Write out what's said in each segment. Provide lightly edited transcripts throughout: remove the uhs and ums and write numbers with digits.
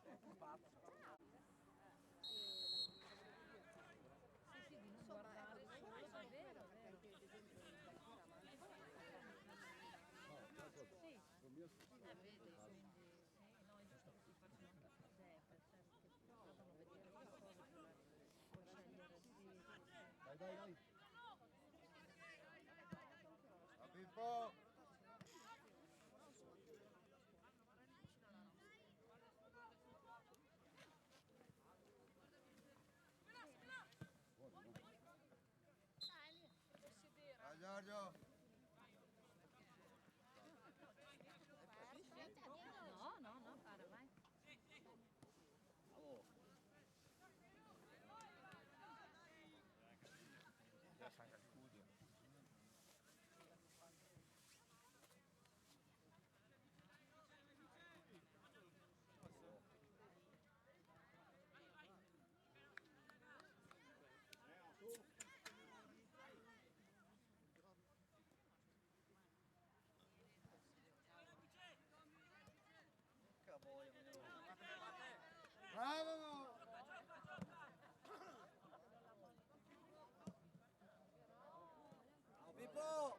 Sì, di non guardare solo, è vero, è vero. Sì, vedi, quindi sì, no, è giusto che si facciano anche idee, perché possano vedere qualcosa per scegliere, sì, sì, sì. Dai, dai, dai. A Pippo! Dai Giorgio! No, no, no, fare mai. Oh. Ya sangue al scudo. Bravo! Bravo Pippo!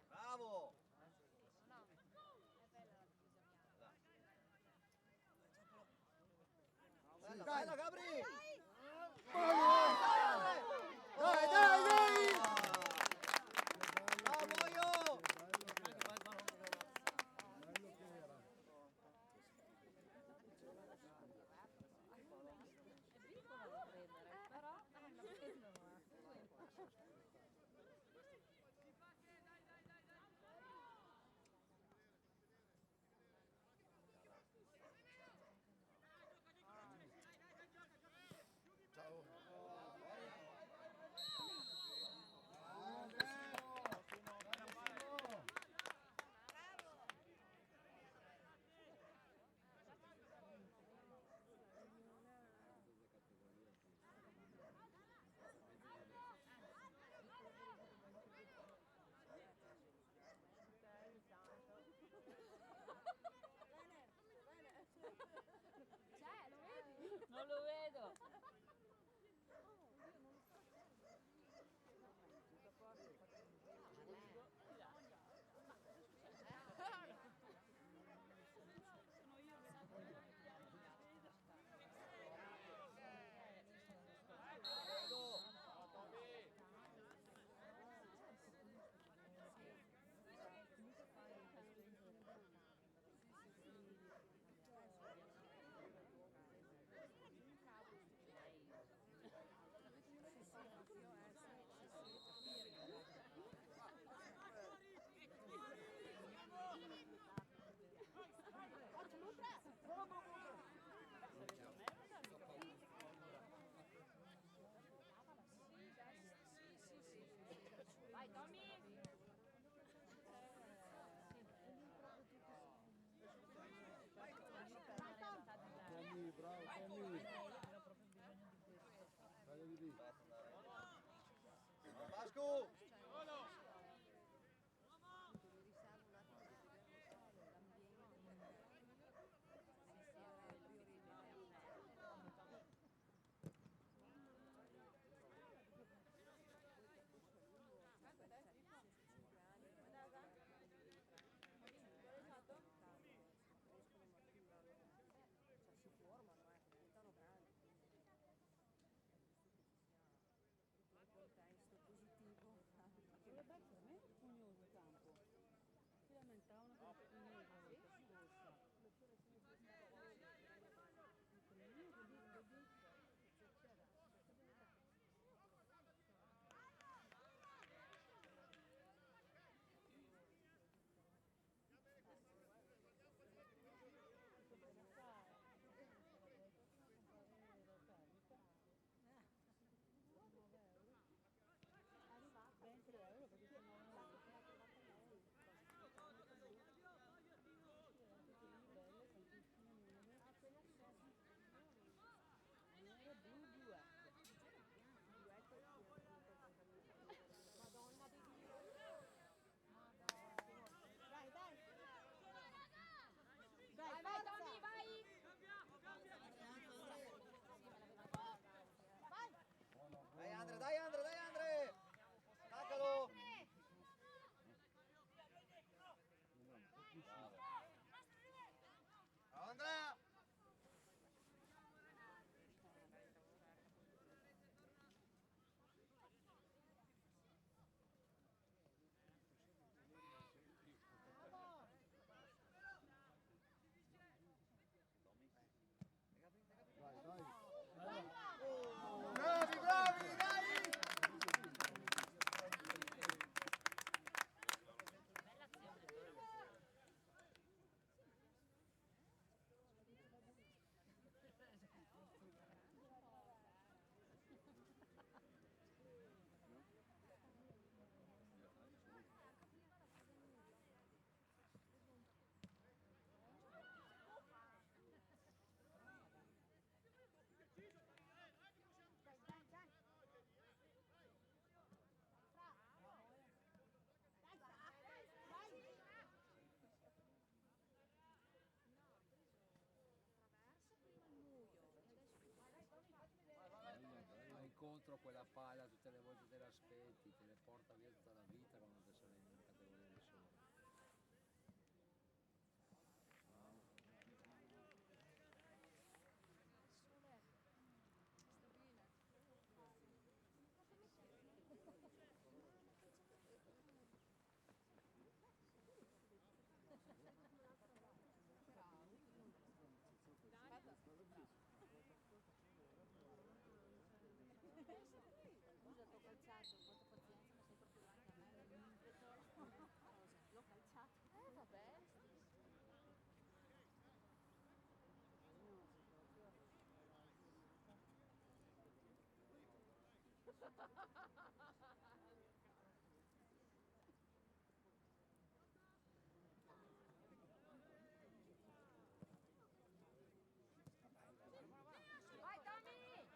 Bravo! Bella, bella Gabri! Dai, dai, dai! Bravo io! Bello che era. È piccola da prendere, però la prendono. Ciao! Lo vedi? Non lo vedo. Vai Tommy! Tommy, bravo Tommy! Aveva proprio bisogno di questo. Dai di lì! Pascu! Si formano, diventano grandi, quindi è giusto che ci sia tutto un contesto positivo. quella palla tutte le volte te l'aspetti, te le porta via tutta la vita quando ti sali in categoria di solo. Scusa, t'ho calciato, porta pazienza, ma sei proprio davanti a me. L'ho calciato. Vabbè. Vai Tommy!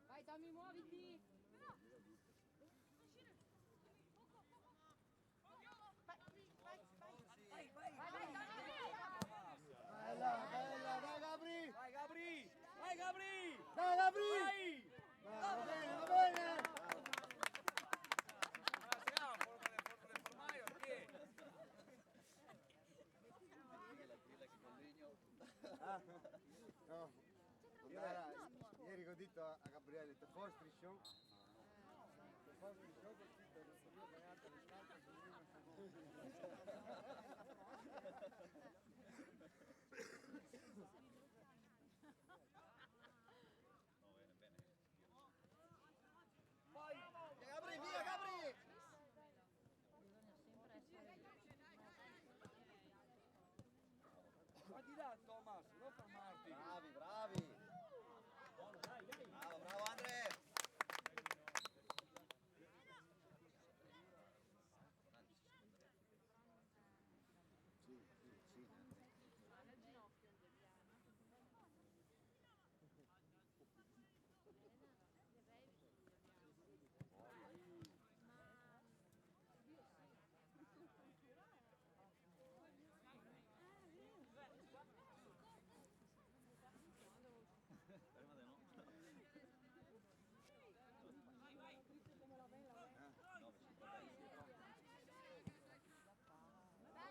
Vai Tommy, muoviti! Vai Tommy! Bella, bella, dai Gabri! Vai Gabri! Vai Gabri! Dai Gabri! Vai! Va bene, va bene! No, ieri ho detto a Gabriele, te fai striscione? Te fai striscione così, te lo so io, ragazzi, le scarpe sono io, non Vai! Gabri, via Gabri! Bisogna sempre essere... Ma di là Thomas, non fermarti! Bravi, bravi! Bravo, bravo Andre! Sì, sì,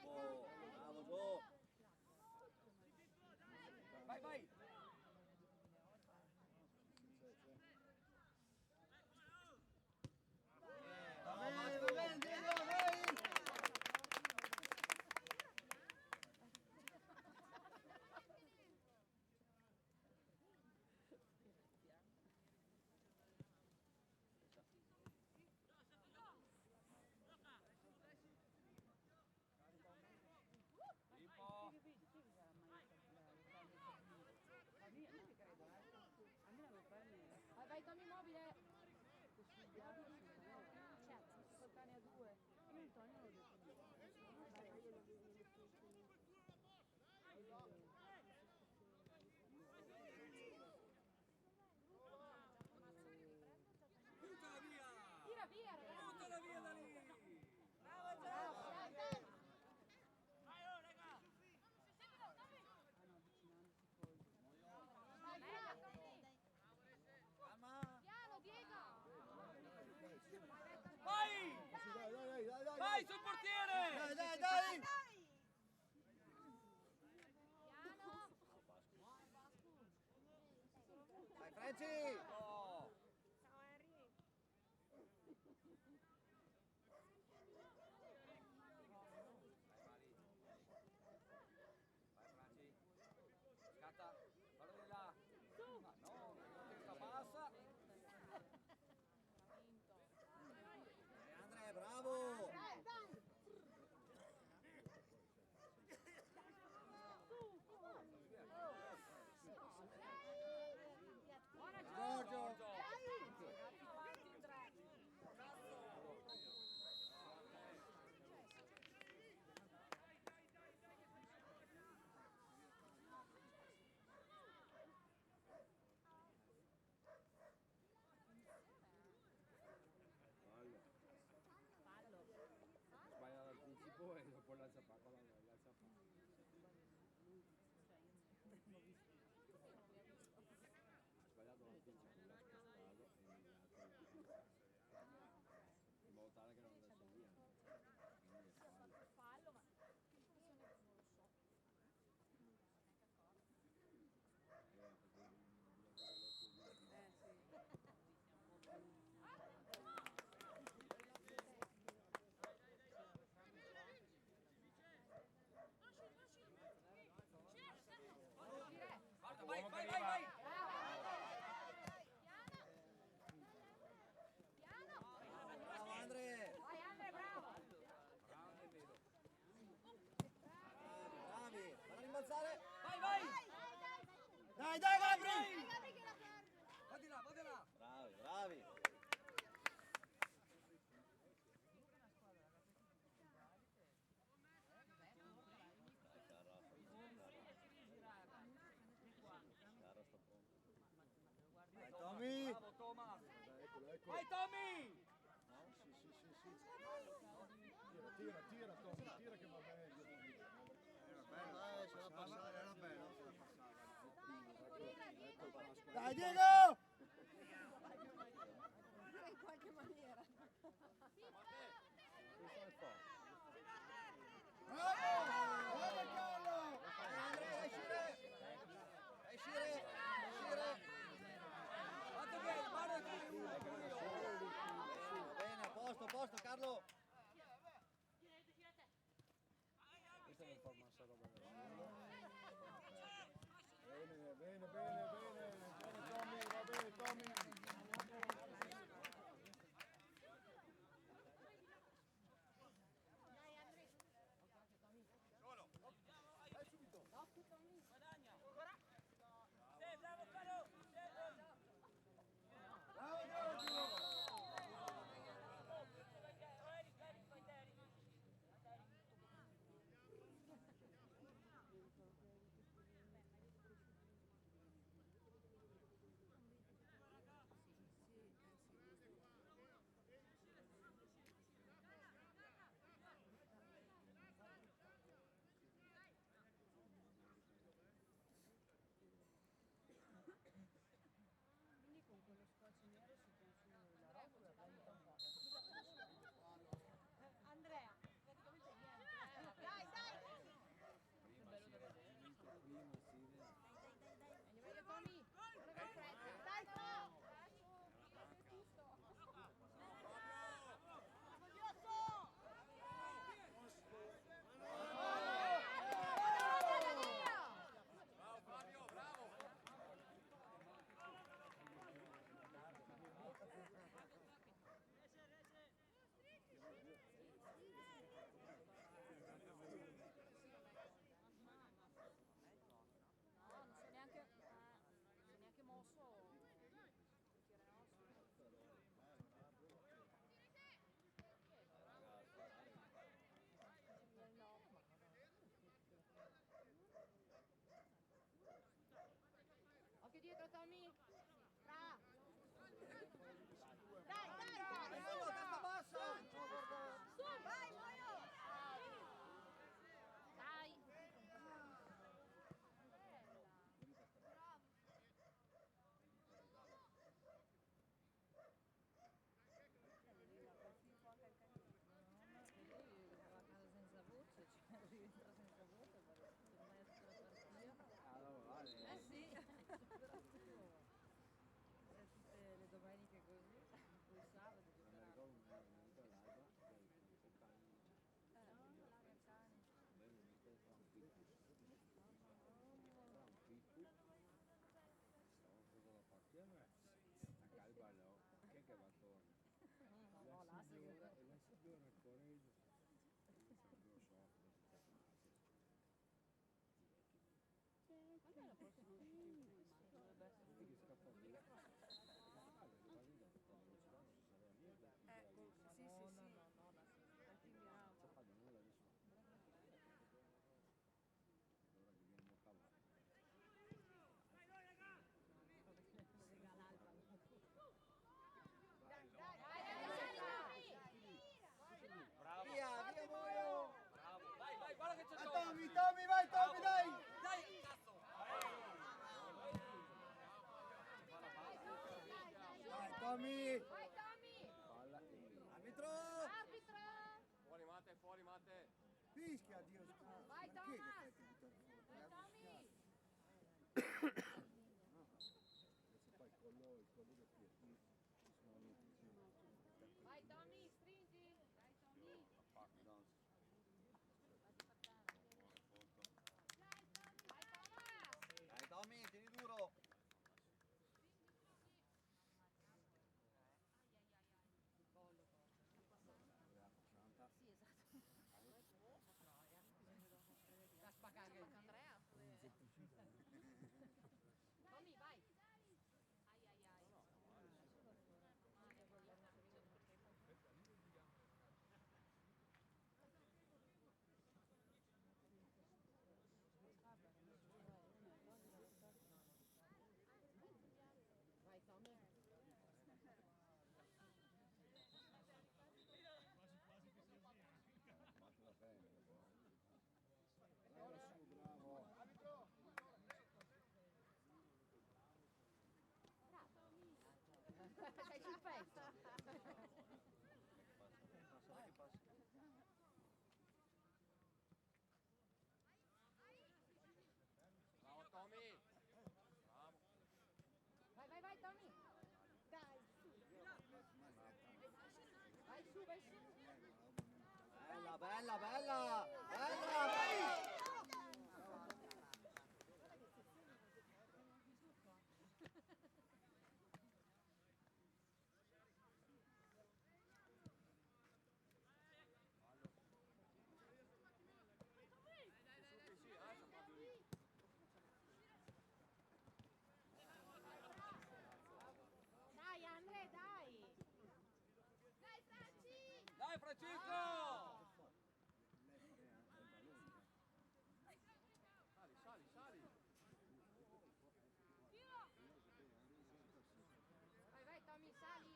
Bravo, bravo Gio! Vai, vai! Va bene, Diego, vai! Pippo! Vai, vai Tommy, mobile! Certo, col cane a due. Io Antonio l'ho detto. Buttala via! Tira via, ragazzi! Buttala via da lì! Bravo, dai, dai! Dai, Calma! piano, Diego! Vai! Dai, dai, dai, dai! Vai sul portiere! Dai, dai, dai! Piano! Vai Franci! Oh! Ciao Henry. Vai Franci! Scatta! Guarda di là! Ma no, testa bassa! Andre, bravo! Dai, dai! Giorgio, l'alza qua, con l'alza qua. Ha sbagliato la pinza, l'ha spostato e inviato in modo tale che non andasse via. Quindi è fallo. Fallo, ma che posizione non lo so. Vai, vai, vai, vai! Bravo Andre! Vai Andre, bravo! Bravi! Vanno a rimbalzare! Vai, vai! Dai, dai, Gabri! Vai di là, vai di là! Bravi, bravi! Dai, Tommy! Bravo Thomas! Eccolo, eccolo. Vai Tommy! Sì, sì, sì, sì. Tira, Tommy, tira che va meglio. Era bello, era bello. Dai, Diego! In qualche maniera. Bravo! Bravo Carlo! Andrea, uscire! Guarda che guarda qui! Bene, a posto Carlo! Questa mi fa massa roba Bene, bene, bene, bene. Bene Tommy, va bene Tommy. Bravo Giorgio! Quindi con quello scotch nero si consuma la roba, aiuta un po'. Andrea, praticamente niente. Dai, dai! Che bello da vedere. Meglio, meglio Tommy! Non è fretta! Dai, no! No, non si è neanche mosso. Occhio dietro Tommy! Brava! Dai, dai, dai! Bravo, testa bassa! Su, vai, muoio! Dai! Lui va a casa senza voce, cioè rientra senza voce, ormai è tutta la partita. Allora, vale. Eh sì, tutte le domeniche così, poi il sabato Mi giocherà. ricordo un amico all'alba che il cani bene, mi sto fa un picco. Fa un picco. Stavo facendo la partita a Calbalò, che va torno. No, là si E la signora correndo. Non lo so, Quando è la prossima uscita in pullman? Dovrebbe essere che scappa via. Arriva lì da tutta velocità, non si sapeva niente. no, da Non si fa di nulla nessuno. Allora che viene il cavallo. regala il pallone. Via, via Moio! Bravo! Vai, vai! Arbitro! Arbitro! Fuori Mate, fuori Mate. Fischia, Dio scazzo. Vai, Perché Thomas. che fai buttare fuori? Vai, Tommy! No. Adesso poi il collo del piede qui ci sono amici. Vai, Tommy, stringi! Dai, Tommy! No. Vai, Thomas! Dai Tommy, tieni duro. Sì, esatto. Da spaccare. Andrea. Tommy, vai. Ai ai ai. Vai, Tommy. Fatela bene. Allora su, bravo. Sei sul pezzo. Bravo Tommy. Bravo. Vai, vai, vai, Tommy. Dai, su. Vai su, vai su. Bella, bella, bella. Bella, vai. Dai, Andre, dai. Dai, Franci. Dai Francesco! Sali, sali, sali. Vai, vai, Tommy, sali.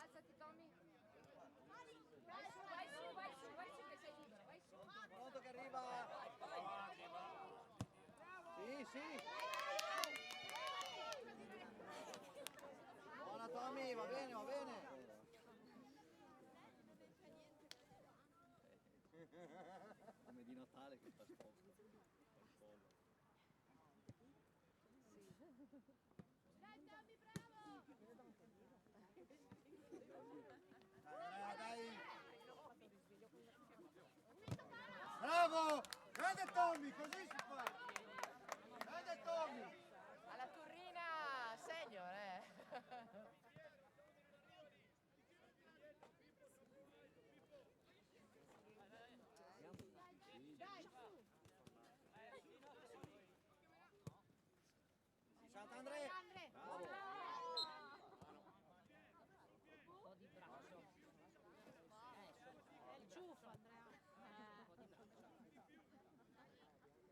Alzati, Tommy. Vai su, vai su, vai su, vai su che sei libero, vai su. Pronto che arriva. Sì, sì. Buona Tommy, va bene, va bene. Come di Natale che sta sposta. Dai, Tommy, bravo. Dai. Bravo! Grande Tommy, così si fa! Grande Tommy! Alla Turrina senior, Dai, su. Salta Andre. Andre. Bravo. Un po' di braccio. È il ciuffo, Andrea.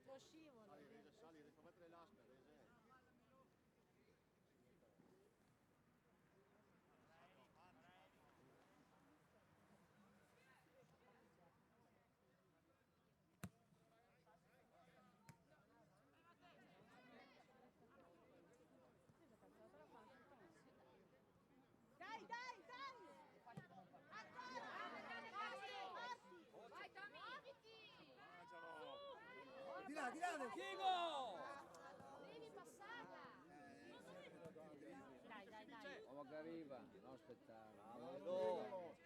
Lo scivolo. Sali, rifamettere l'asta, Dai, dai, dai. Ancora. Vai, Tommy. Di là, di là! Diego! Devi passarla. Dai, dai, dai. Uomo che arriva, non aspettare. Bravo.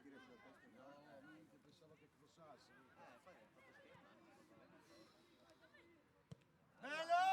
No, minchia, pensavo che crossasse. Bello!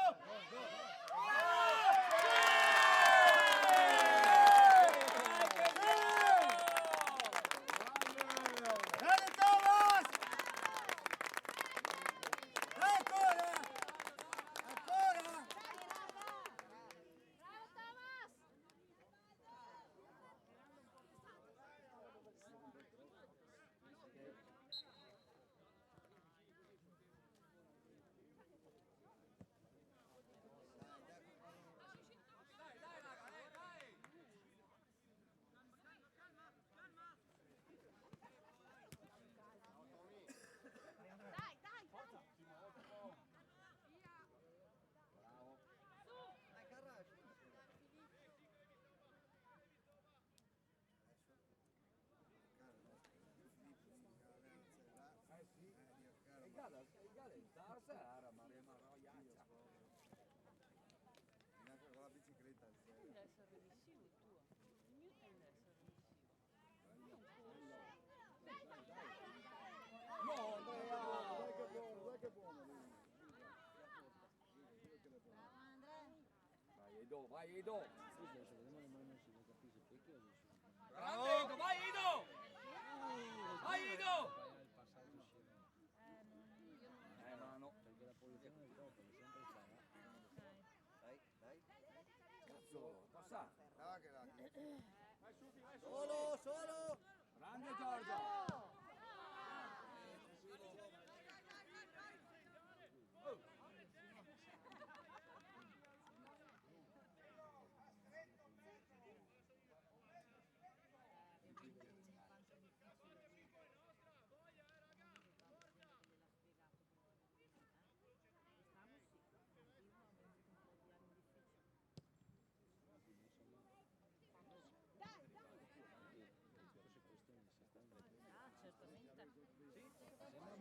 Ido, vai Ido! Scusa, adesso vediamo le mani, non si capisce perché oggi sono. Grande Ido, vai Ido! Vai Ido! Il passato uscire. Io non Ma no. Perché la posizione del dopo è sempre qua. Dai, dai. Cazzo, passa! No, che là. Vai Sciupi, vai Sciupi. Solo, solo! Grande Giorgio!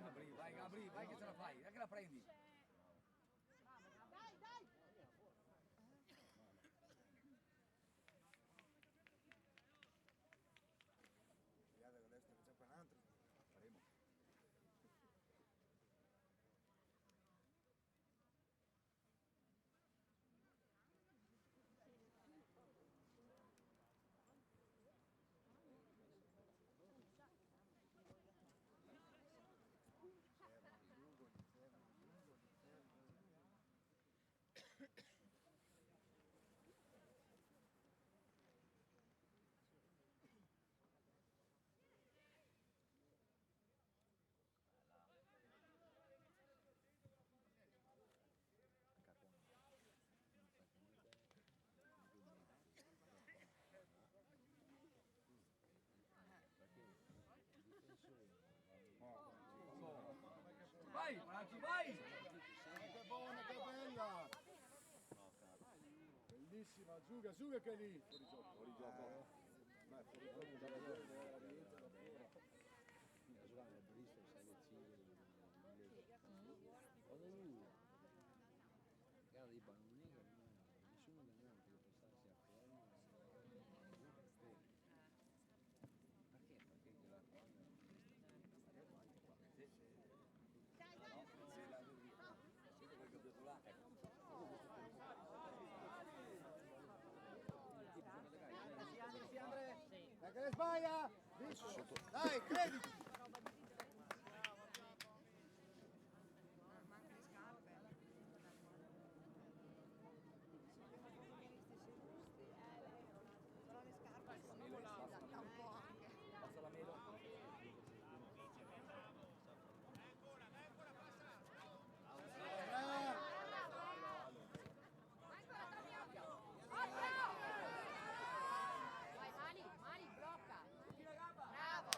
certamente. Gabri, vai che ce la fai, dai che la prendi! Guarda che adesso c'è un altro. Faremo. Vai, Franchi, vai! Che buona, che bella! Bellissima, Zuga, Zuga che è lì! Fuori gioco. Fuori gioco. Ma fuori gioco da A giocare al Bristol, sai le ciglie, quando lui gara dei bambini, nessuno da noi che passarsi a fuori, perché? Perché gliela fanno? Dai che le sbaglia! Dai, crediti! Passa la melo. Vai Mani, Mani, blocca. Bravo.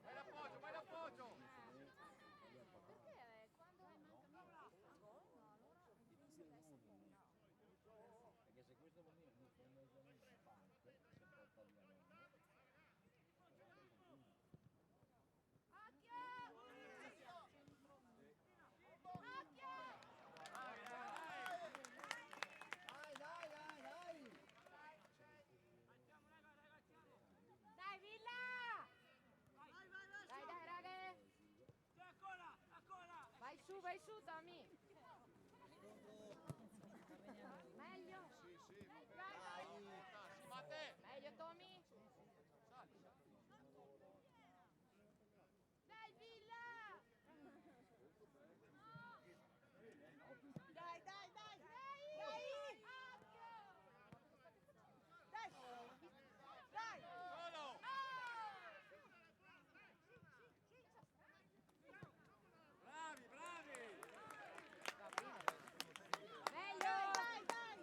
Vai l'appoggio, vai l'appoggio! Perché quando manca un gol, no, allora Perché se questo bambino mi fa immediatamente parte, si porta via l'uomo, dai Villa! Dai raghe! Vai su Tommy! Meglio! Meglio Tommy! Dai Villa! Dai, dai, dai! Dai! Dai! Dai! Solo! Bravi, bravi! Meglio! Dai, dai!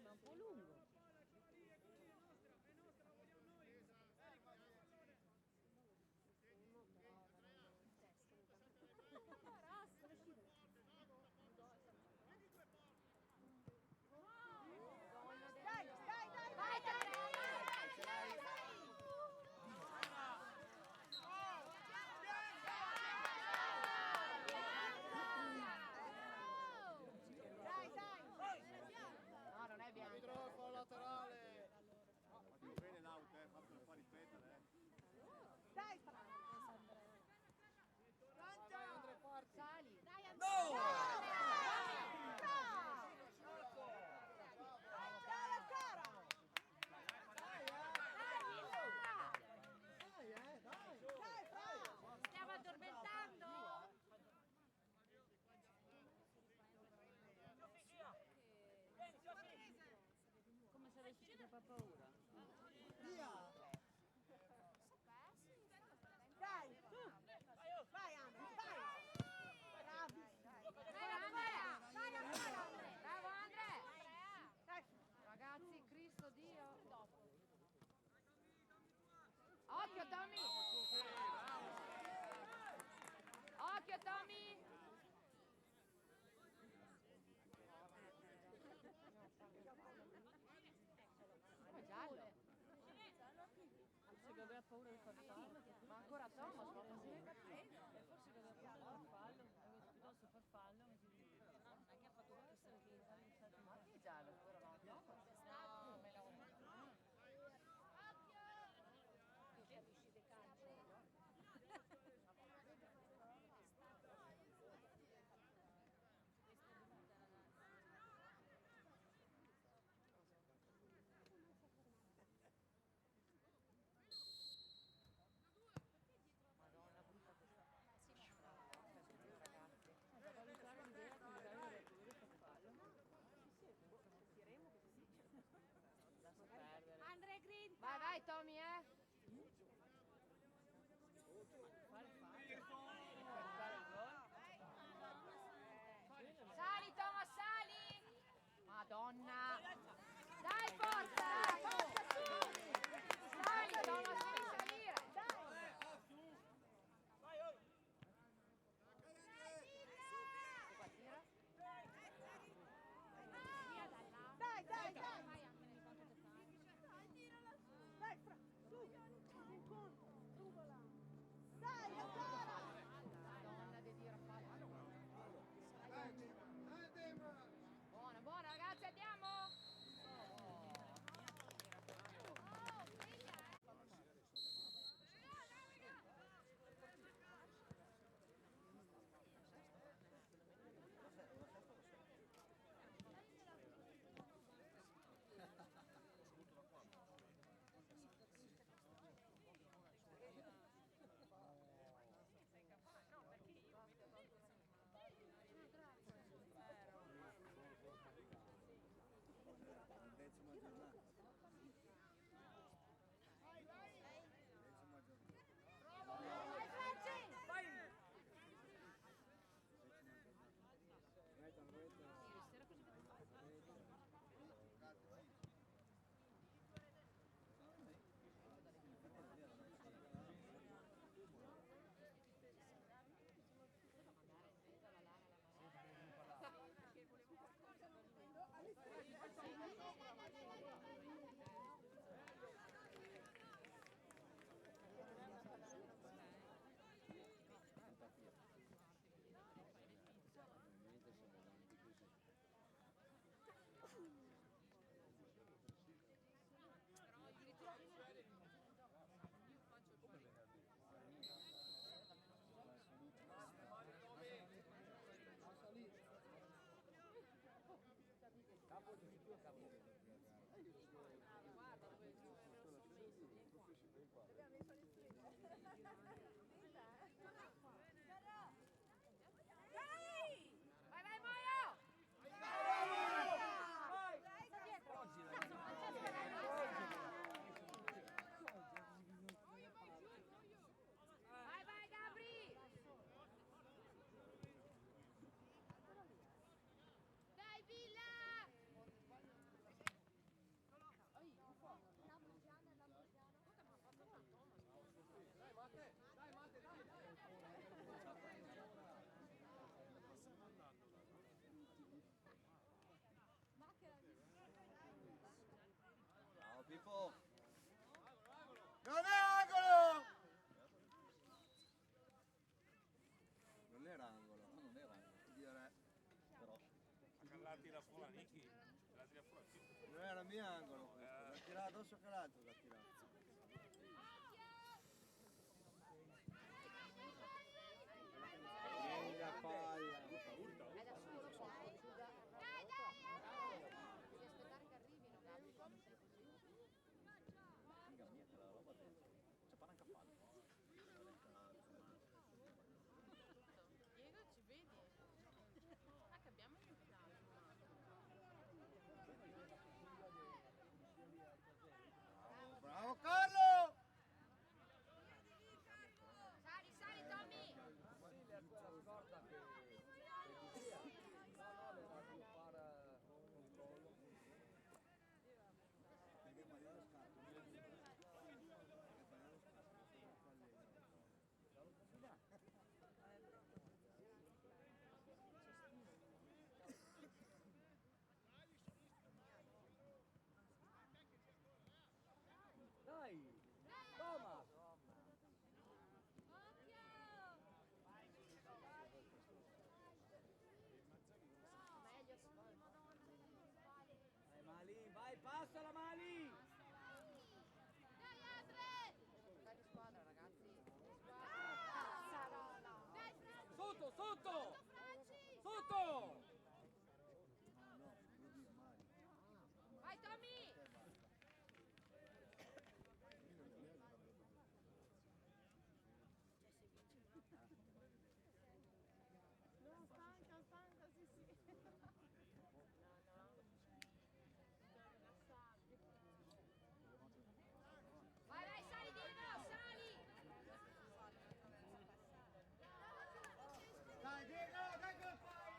Ma un po' lungo. Dai, dai, dai! Vai Tommy! Dai, dai! No, non è bianco. Troppo laterale. Fatelo bene l'out, fatelo fare ripetere, Dai, Fra! Sali! Dai, Andrea! Dai, ancora! Dai, Fra! Stiamo addormentando! Come se avessi troppa paura. Dai, su! Vai, Andrea, vai! Bravissimo! Vai Andrea! Vai ancora! Bravo Andrea! Dai, Ragazzi, Cristo Dio! Occhio Tommy! Occhio Tommy! Come giallo? forse che aveva paura di far fallo. Ma ancora Thomas fa così? Forse che aveva paura di far fallo, piuttosto far fallo, anche ha fatto questa che Ma che giallo? Ancora no? No, me la capisci di calcio. Madonna, brutta questa. Ragazzi. Da valutare l'idea che magari aveva paura di far fallo. Sì, sentiremo che si dice. Lascia perdere. Andrea Grinta! Vai, vai Tommy, Fare fallo. Per fare il gol. Sali Thomas, sali! Madonna! Dai, forza! Forza su! Sali Thomas, devi salire! Qua tira. Dai, dai, dai! Dai, Fra, su! Un conto, rubola! Dai, ancora! Madonna di Dio, fallo. Andiamo. Buona, buona ragazzi, andiamo! Pippo! Non è angolo! Non era angolo. No, non era angolo. Direi. Però. La tira fuori, Niki. La tira fuori. Non era mio angolo questo. L'ha tirato addosso che l'altro l'ha tirato. La palla. È da solo qua. Dai, dai! Devi aspettare che arrivino, Gabri, quando sei così. Figa mia, quella roba dentro. C'è para anche a fallo. Diego, ci vedi? Ah, che abbiamo invitato. Bravo Carlo! Sali, sali, Tommy! Dai! Thomas! Meglio, Tommy, madonna. Vai Mali, vai, passala Mali! Dai, Andre! Giocare di squadra, ragazzi. Cazzarola! Dai, Franci! Sotto, sotto! Franci! Sotto! Vai, Tommy! No, stanca, sì, sì. Vai, vai, sali, Diego, sali! Dai Diego, dai che lo fai!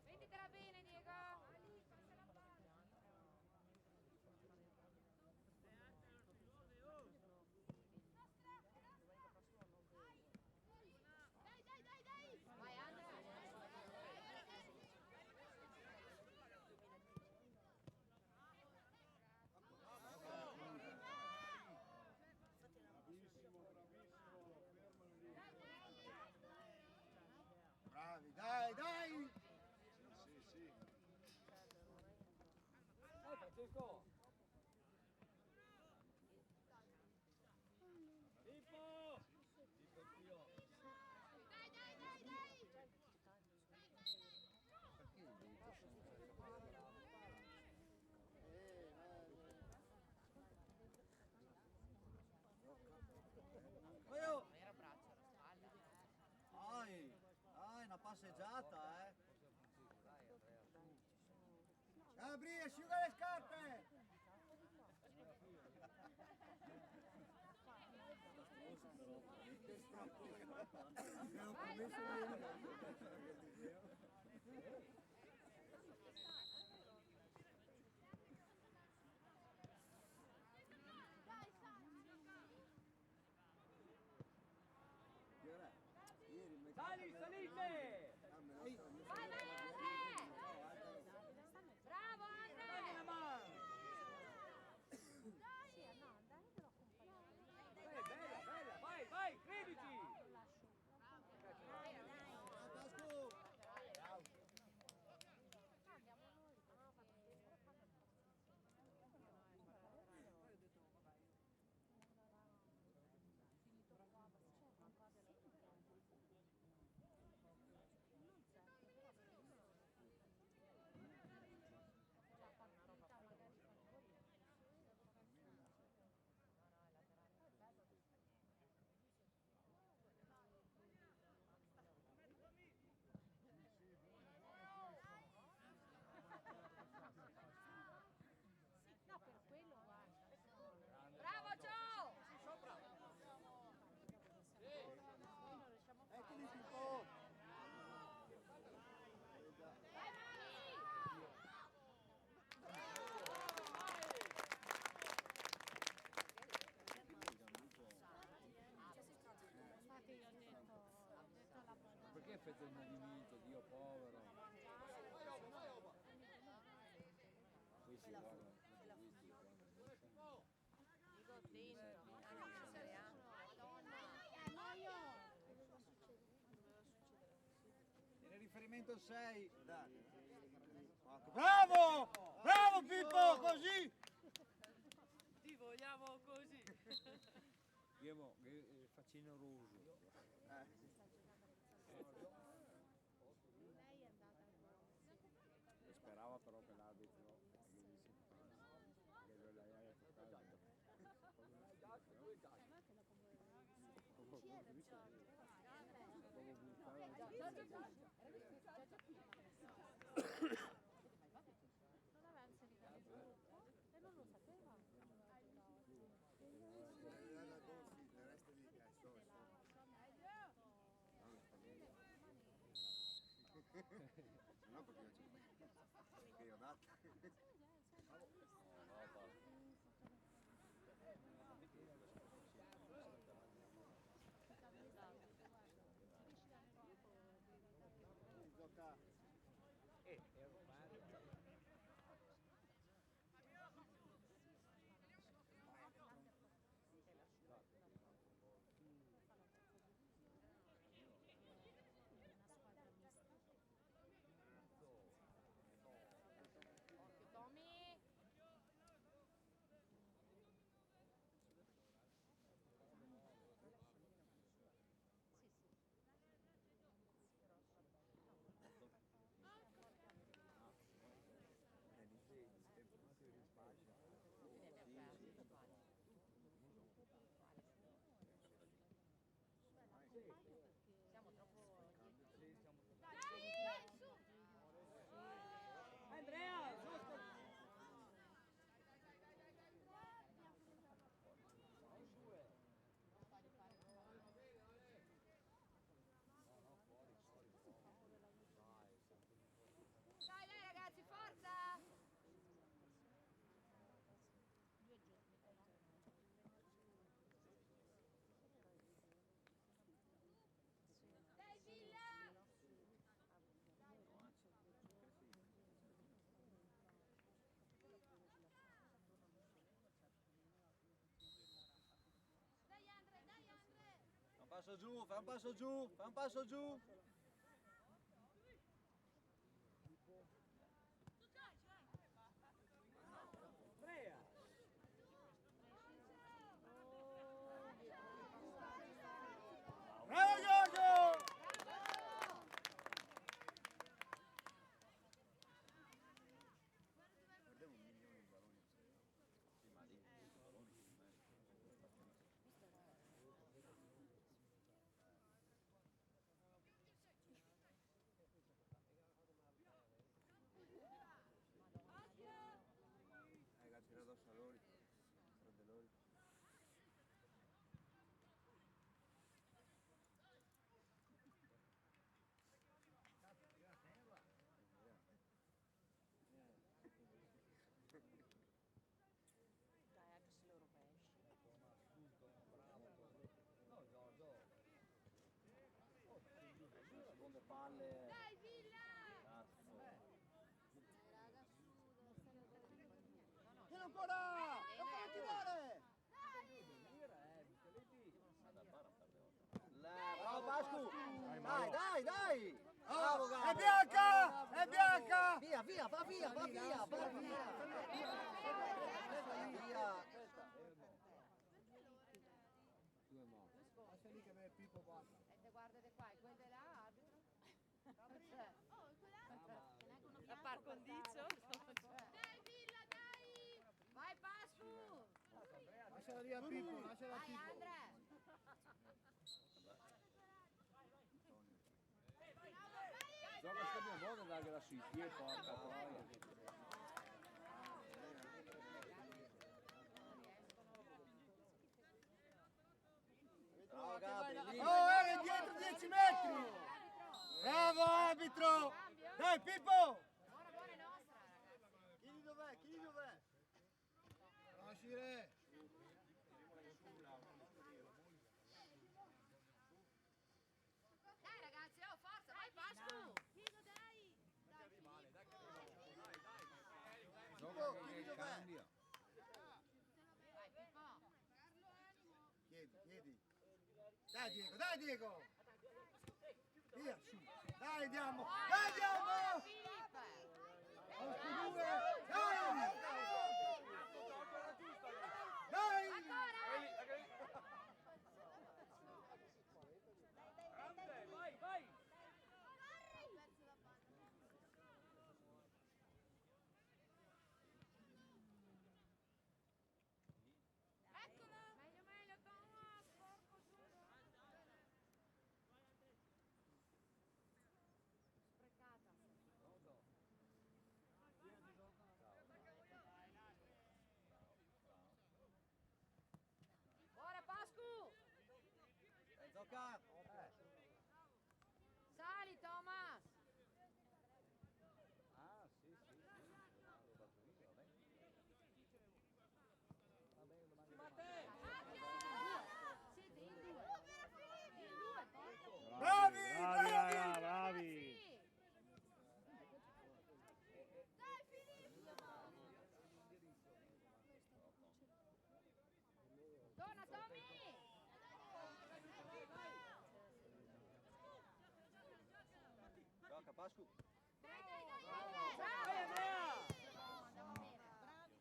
Prenditela bene, Diego! Dai, dai, dai, dai! Vai, Andre! Bravi, dai, dai! Dai Francesco! Pippo! Pippo il filo! Dai, dai, dai, dai! Oh, Non era braccio, era spalla. dai, una passeggiata, Gabri, asciuga le scarpe! Vai, Fra! Sali, salite! Vai, vai, Andre! Bravo, Dai la Andre! mano! Sì, no, dai, devo accompagnare. Bella, bella, vai, vai, credici! No, per quello guarda. Bravo, Joe! Noi non riusciamo a Eccoli fare. Pippo! Vai, Mani! Infatti io ho detto alla padrona. Perché fate un adimento, Dio povero? Qui si guarda, questi qua. vinto 6. Bravo! Bravo Pippo, così! Ti vogliamo così. Io faccino roso. Sperava però che l'arbitro gli disse che lo lei aveva toccato. Non aveva inserito e non lo sapeva. No, perché io ho dato. Gioca. Occhio Tommy. Siamo troppo. Dai ragazzi, forza! Dai Villa! Dai Andre, dai Andre! Fai un passo giù, fai un passo giù, fai un passo giù. Bravo Giorgio! Perdevo 1 milione di balloni. Sì, ma lì, ragazzi, era addosso a loro. Tra di loro. Dai, anche se lo rovesci. Seconde palle. Dai Villa! Tieni ancora! Non fa attivare! Bravo Pascu! Dai, dai, dai! Bravo, Gabbo! È bianca! È bianca! Via, via, va via, va via, va via! Via! Due morti. Lascia lì che me Pippo passa. E te guardate qua, e quelle là, arbitro? A par condicio. Dai Villa, dai! Vai Pascu! Lasciala lì a Pippo, lasciala a Vai Pippo. Andre! Gioca sta mia moda dargliela sui piedi, porca troia. Bravo Gabri, oh, era dietro 10 metri! Bravo arbitro! Dai Pippo! Buona buona è nostra ragazzi! Chili dov'è? Chili dov'è? Lasci re! Dai ragazzi, oh forza, vai Pascu! Gioca Chili che dov'è? cambia. Vai Pippo! Chiedi, chiedi. Dai Diego, dai Diego! Via, su! Dai, andiamo! Dai, andiamo! Posto 2! Dai! Dai! Vai, vai! Meglio, meglio, Thomas, porco giù. Sprecata. Ora Pascu! Gioca! Sali Thomas! Ah, sì, sì, sì. L'ho dato io, vabbè. Vabbè, domani Siete in due. In due, porco. Bravi! Bravi, Bravi! raga, bravi! Sì. Torna Tommy! Gioca, Pascu. Bravo! Andiamo bene.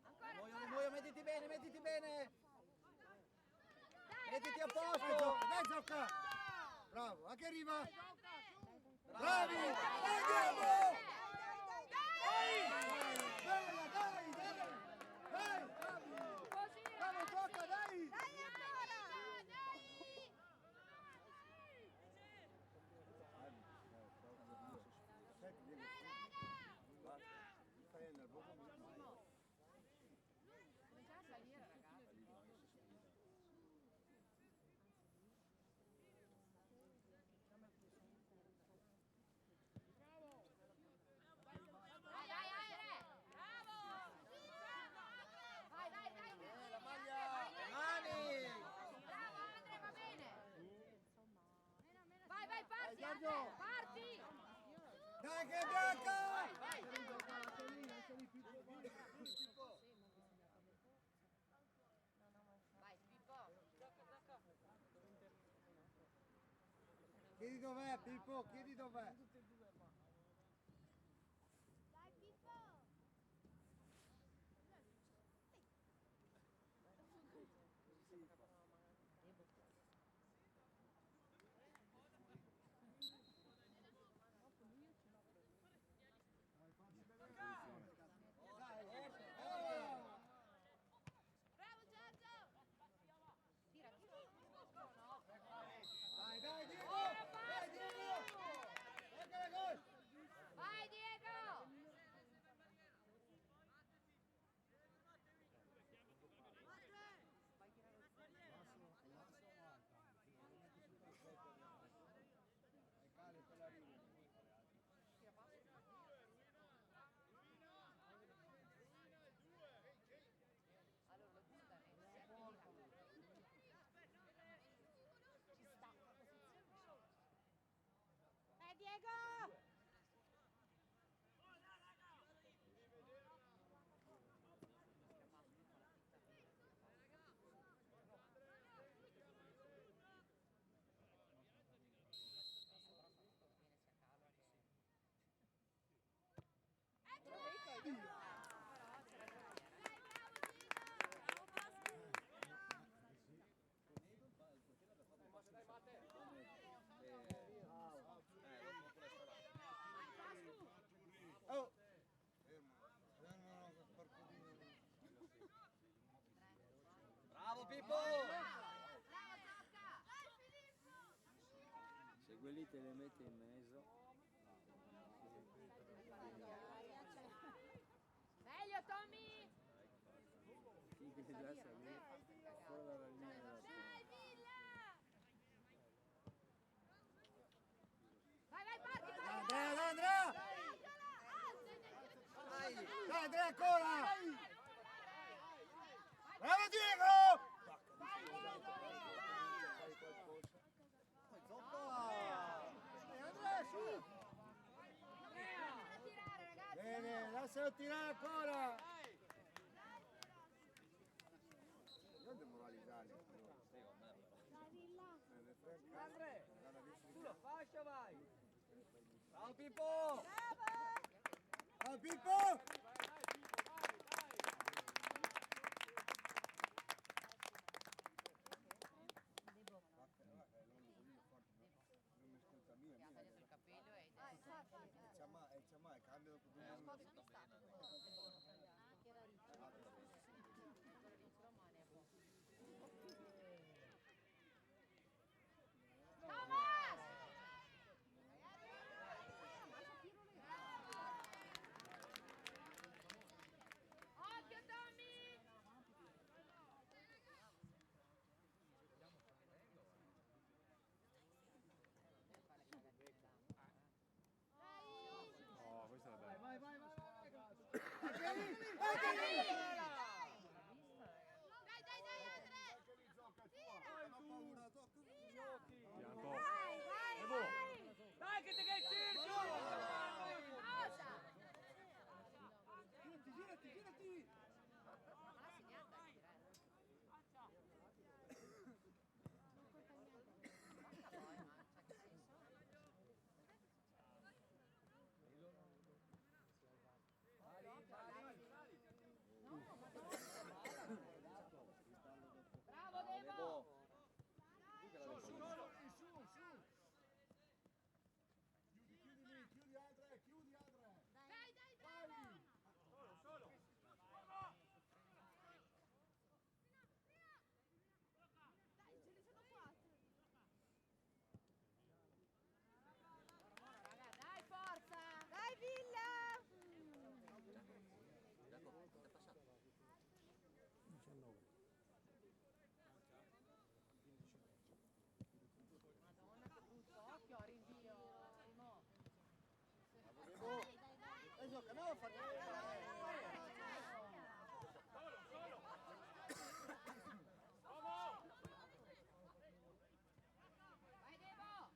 Ancora, ancora. Muoio, mettiti bene, mettiti bene. Dai, Mettiti a ragazzi, posto. Dai, gioca! Bravo, anche arriva! Bravo. Bravi! Dai, andiamo! Bella, dai, dai! Dai, bravi! Così, Bravo, ragazzi. gioca, dai! Dai ancora! Stai nervoso? Cominciamo a salire, ragazzi. Dai, dai, Andre! Bravo! Vai, vai, dai! La maglia! Mani! Bravo, Andre, va bene! Vai, vai, parti, Giorgio! Andre! Parti! Dai, che è bianca! Vai, Pippo! Chiedi dov'è, Pippo, chiedi dov'è. Dai, dai, Diego! Dai, Diego! Ecco la gol! Vai, Diego! Allora, lo butta e si avvicina. Ci sta. Diego! Oh! Fermo, fermo, che porcodino. Bravo Pippo! Bravo, Zacca! Se quelli te le mette in mezzo. Meglio, Tommy! Sì, che già salire fuori dalla linea della Dai, Villa! Vai, vai, parti! Dai, Andrea, dai, Andrea! Dai, Andrea, ancora! Bravo, Diego! Andrea, su! Tirare, ragazzi! Bene, lascialo tirare ancora! Non demoralizzarli. Andre, tu lo fascia vai! Ciao Pippo! Ciao Pippo! Il capello e Cambia dopo 2 un po' minuti. spostato. Occhio Tommy! Oh, questa è bella. Vai, vai, vai, vai! Dai, Andre! Pianto. Dai che te che il circo! Cosa? Girati, girati! Ma la segnata è bravo Devo! Chiudi Andre, chiudi Andre! Dai, bravo! Dai, ce ne sono 4. Raga, dai, forza! Dai, Villa! Madonna, che brutto occhio, rinvio, Rimo. Gioca, no, fa Vai, Devo!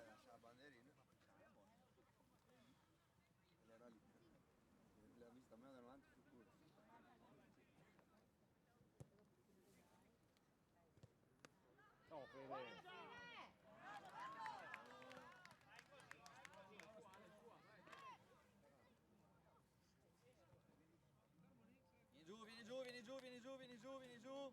lascia la bandierina. Era lì. L'ha vista meno davanti sicuro. Oh, Fede. Vieni giù, vieni giù, vieni giù, vieni giù, vieni giù.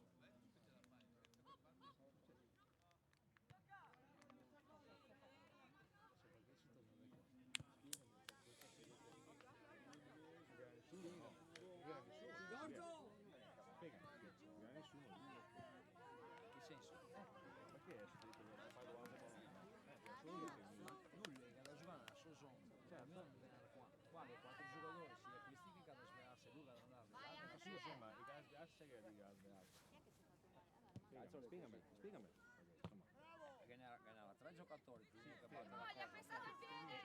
Non ha nessuno. Che senso? Perché è scritto che non fai domande Nulla, cada giocata a suo son. Cioè, non venire qua. Qua le 4 giocatori, sia questi che cada svegliarsi, lui cada andare. Vai, Andre! Sì, insomma, i gas che dica spiegami. Spiegami. Insomma, Ganava 3 giocatori, più uno che parte Oh, gli ha pensato il piede!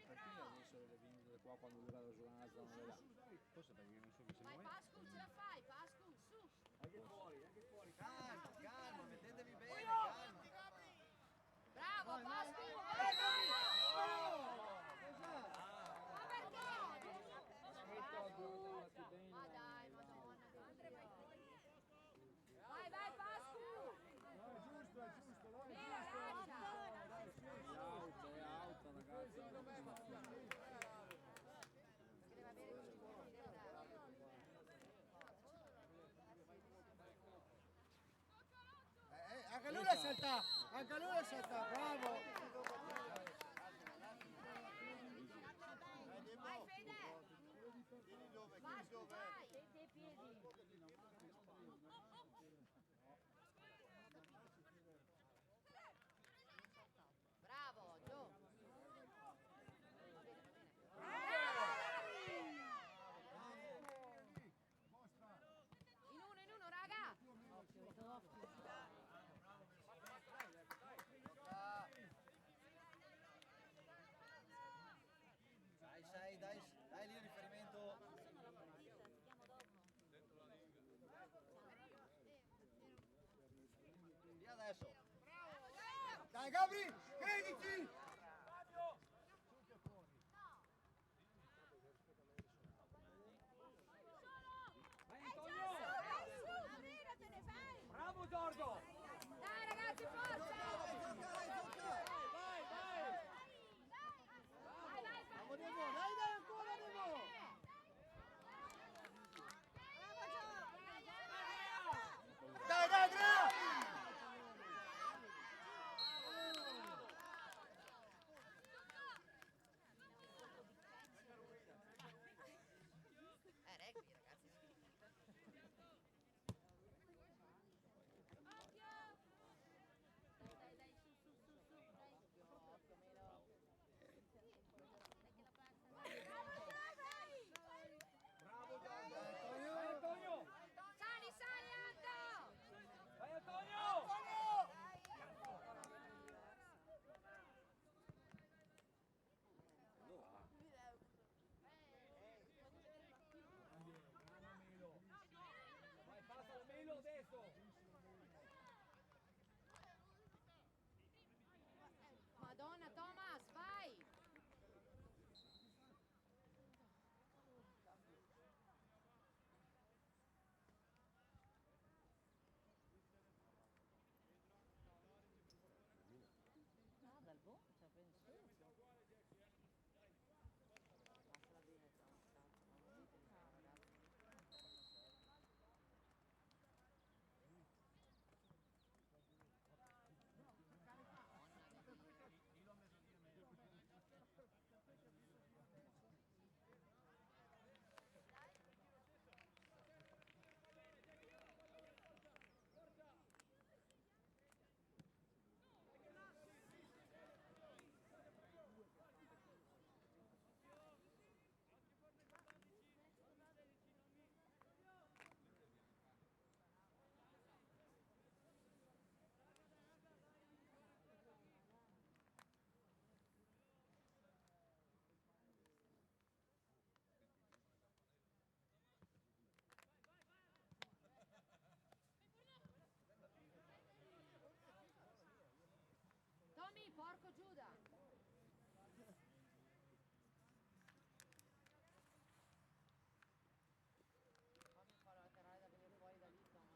perché adesso le vendite qua quando lui vado a giocare stanno là? forse perché non so chi se Vai, noi. Pascu, ce la fai, Pascu, su! Calma, calma, mettetevi bene, calma. Bravo, Pascu! Ma perché? Ma dai, madonna. Andre, vai fuori. Vai, vai, Pascu! Giusto, Mira, lascia! È alta ragazzi. Si deve avere il cibo, si deve dare. Anche lui la salta, anche lui la salta, bravo. Vai, Fede! Pascu, vai! Dei piedi. Bravo, Gio! In uno, raga! Dai lì il riferimento. Via adesso. Dai Gabri, crediti! Vai, Antonio! Madonna, Thomas, vai! Ah, dal buon, cioè prendi subito. Passala bene, Thomas, cazzo, ma non dite no, ragazzi. Tommy, porco Giuda! Fammi fare laterale da venire fuori da lì, Thomas.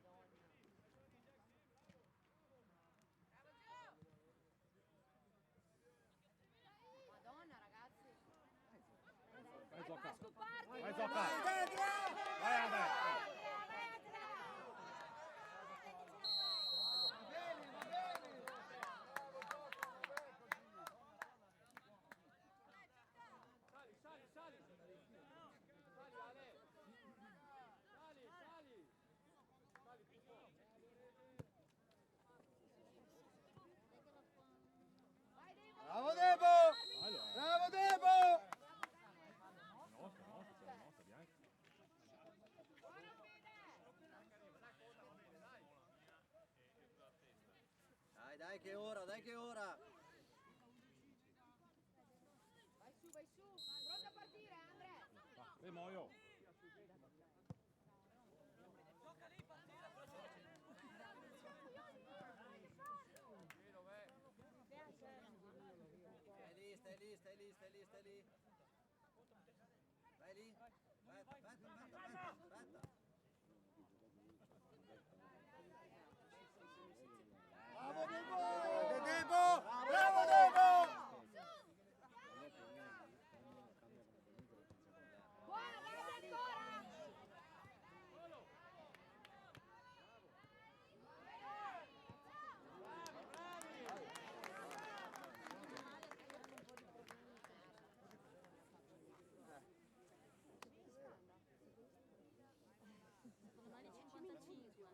Madonna. Madonna, ragazzi. Vai Zocca! Scoparti! Vai Zocca! Vai Andrea! Bravo Debo! Allora, Bravo Debo! nostra, bianca. Dai che ora, dai che ora! Vai su, pronto a partire, Andrea! E muoio. Stai lì. Vai lì. Aspetta. Bravo Debo! Bravo Debo! Buona, dai ancora! Domani 55.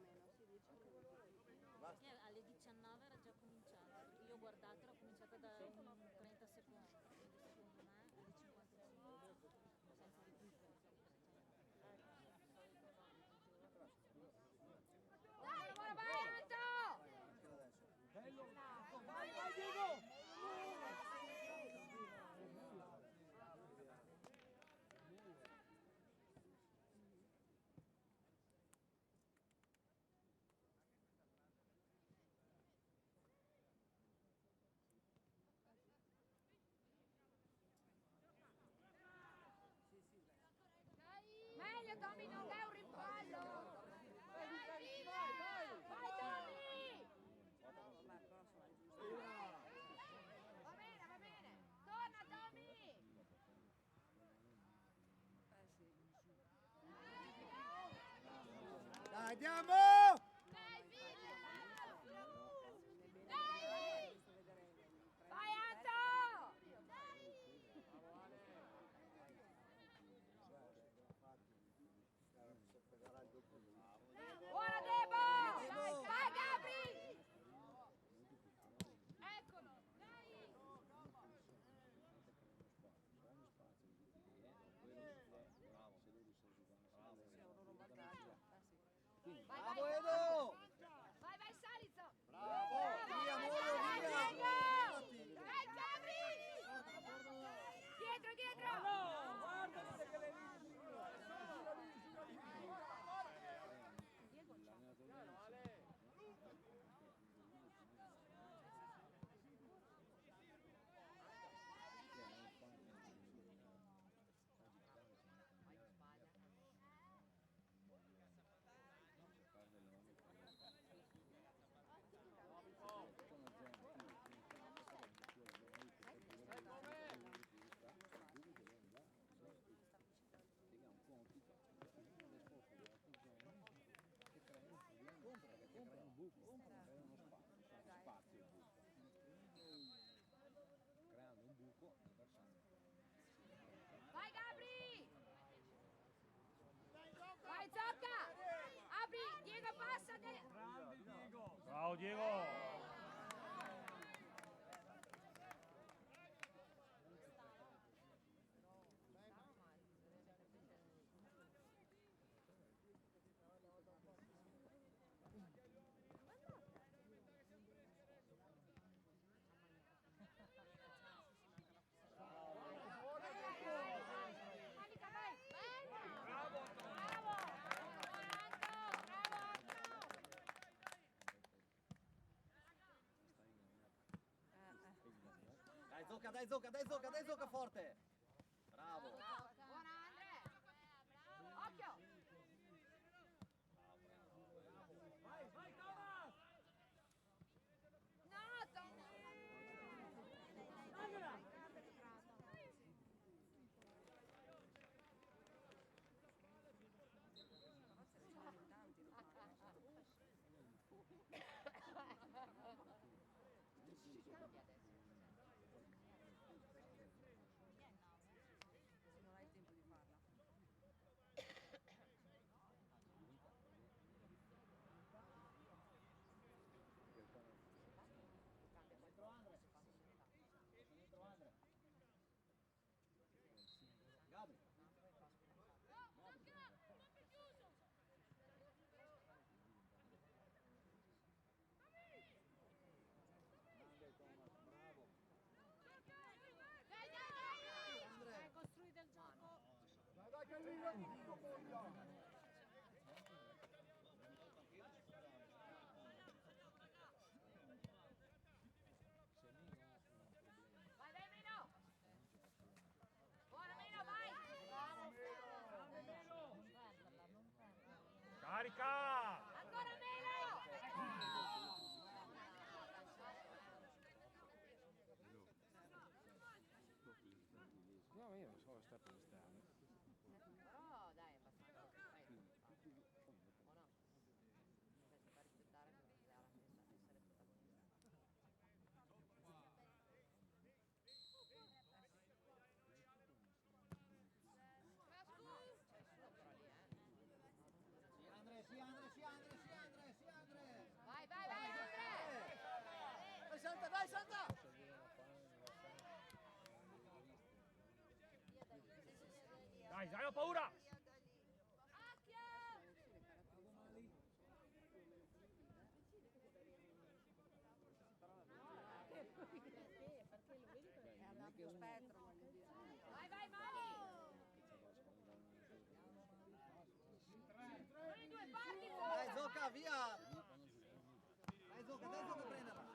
Perché alle 19 era già cominciato. Io ho guardato, era cominciata da 30 secondi. Quindi secondo me alle 55. Senza recupero. Dai, vai Anto! Vai Diego! Meglio Tommy, non è un rimpallo! Vai Tommy! Va bene! Torna Tommy! Dai, andiamo! Dai, Villa! Dai! Vai Anto! Buona Debo! Vai Gabri! Eccolo! Dai! Bravo. Vai Bravo Diego! Dai Zocca forte! Bravo! Buona Andre! Occhio! No, Tommy! Non hai tempo di farla. Gabri! Costruite il gioco. Dai che arriva tutto voglia! Vai, vai Mino! Buona Mino, vai! Carica! Ancora Mino! No, io non so, sta per strada. Però dai, è abbastanza. O no? Cioè, si fa rispettare anche per Zara, essere protagonista. C'è solo però lì, Sì Andre! Vai, vai, vai, Andre! Dai Santa! Dai, dai, ho paura! Perché lo vedi che è ad ampio spettro, voglio dire. Vai, vai, Mani! Con i due parti, Dai Zocca, via! Dai Zocca, prenderla!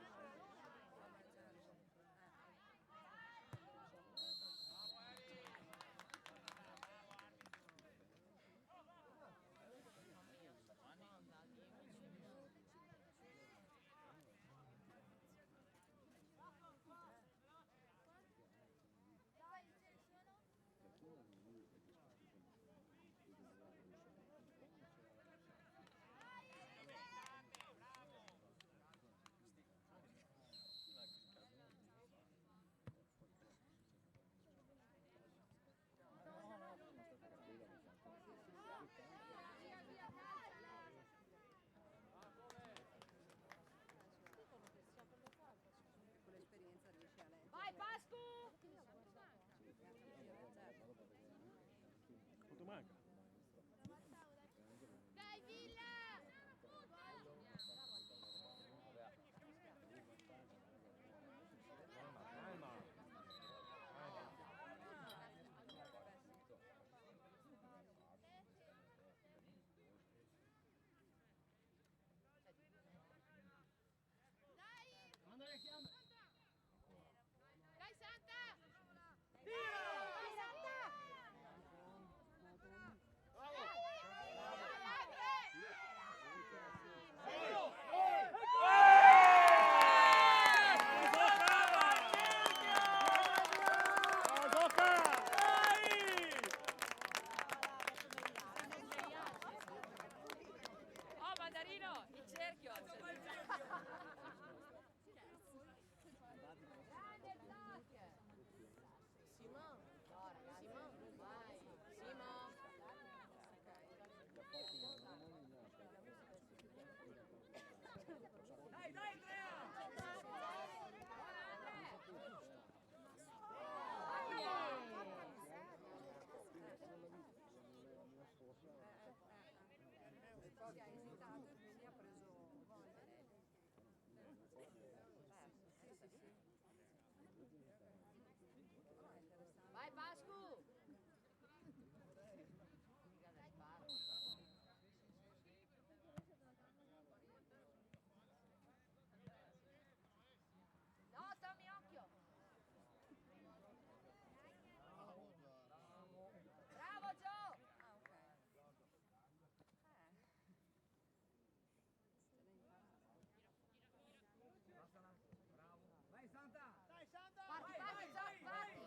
si è esitato e quindi ha preso voglia. Vai Pascu! Figa del palo. No, Tommy, occhio! Bravo Joe! Ah, ok. Vai Santa! Dai Santa! Parti, parti, Joe, parti!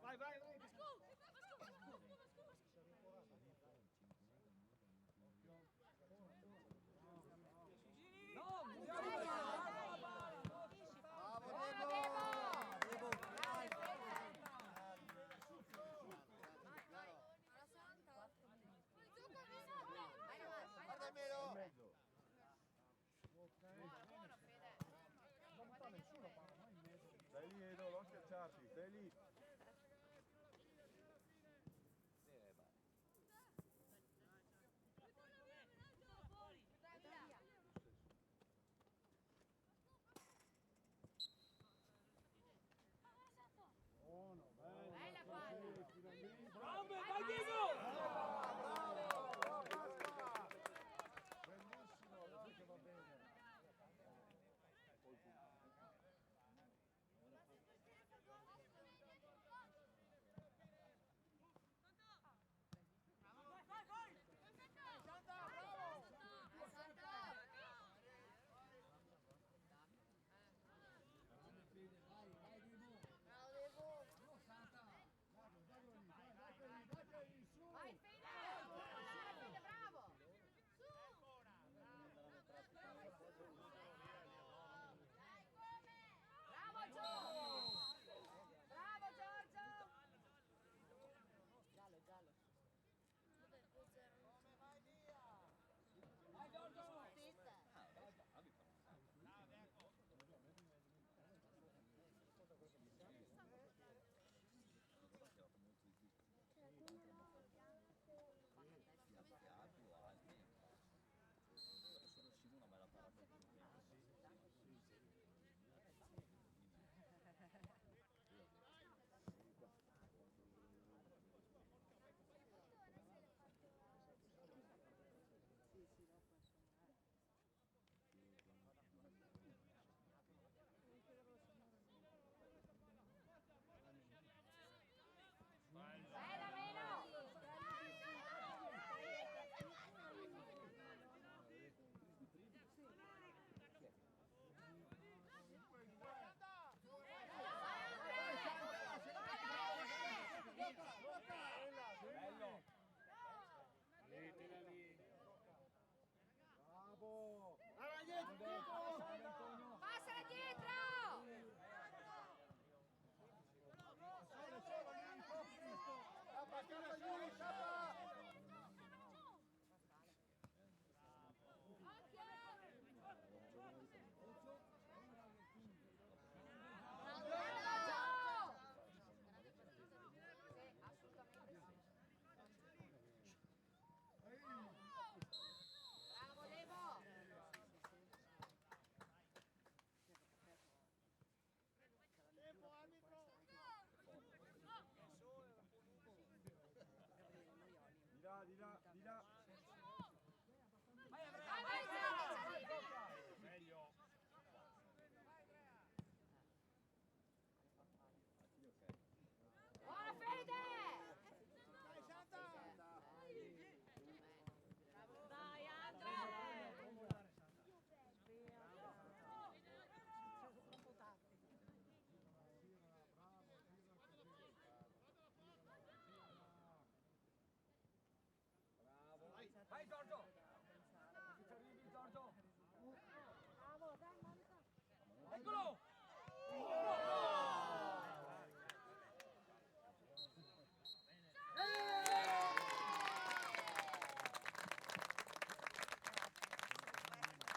Vai, vai, vai! Stai lì Edo, non schiacciarti, stai lì. Buono, bello. Bella palla! Bravo, vai Diego! Bellissimo, così che va bene. Vai Fede! Fede, bravo! Bravo Gio! Bravo Giorgio! Giallo, giallo. Vai Giorgio! Bella meno! Bello. Bravo! Passala dietro! Scappa, scappa Giulio, scappa! Bravo Levo! Di là, di là, di là. Vai, vai, vai! Meglio. Buona Fede! Dai Santa! Dai Andre! Vai Giorgio! Ci arrivi Giorgio! Bravo, dai Monica! Eccolo!